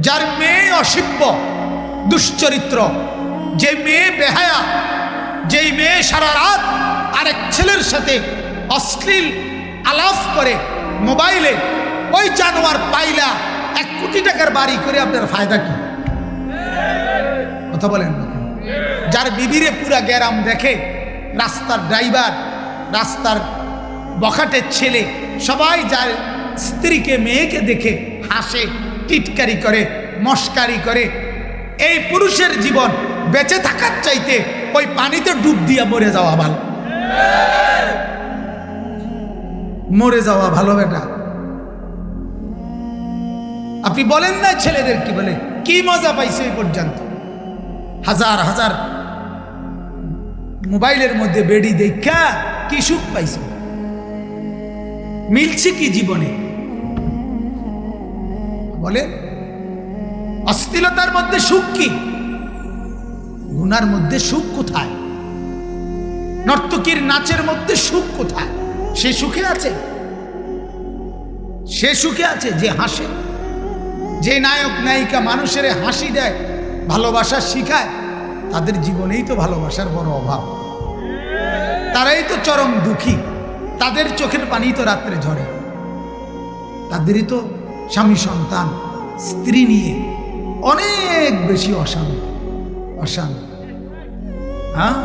যার মেয়ে অসভ্য দুশ্চরিত্র, যে মেয়ে বেহায়া, যেই মেয়ে সারা রাত আরেক ছেলের সাথে অশ্লীল আলাপ করে মোবাইলে, ওই জানোয়ার পাইলা 1 কোটি টাকার বাড়ি করে আপনার ফায়দা কি? কথা বলেন না। যার বিবিরে পুরা গ্যারাম দেখে, রাস্তার ড্রাইভার, রাস্তার বখাটের ছেলে, সবাই যার স্ত্রীকে মেয়েকে দেখে হাসে, টিটকারি করে, মস্কারি করে, এই পুরুষের জীবন বেঁচে থাকার চাইতে ওই পানিতে ডুব দিয়া মরে যাওয়া ভালো। মরে যাওয়া ভালো বেটা। আপনি বলেন না ছেলেদের কি বলে, কি মজা পাইছে এই পর্যন্ত? হাজার হাজার মোবাইলের মধ্যে বেড়ি দেখা কি সুখ পাইছে? মিলছে কি জীবনে? বলে অশ্লীলতার মধ্যে সুখ কি? গুনার মধ্যে সুখ কোথায়? নর্তকীর নাচের মধ্যে সুখ কোথায়? সে সুখে আছে? সে সুখে আছে যে হাসে, যে নায়ক নায়িকা মানুষের হাসি দেয়, ভালোবাসা শিখায়, তাদের জীবনেই তো ভালোবাসার বড় অভাব। তারাই তো চরম দুঃখী, তাদের চোখের পানি তো রাত্রে ঝরে, তাদেরই তো স্বামী সন্তান স্ত্রী নিয়ে অনেক বেশি অশান্তি। হ্যাঁ,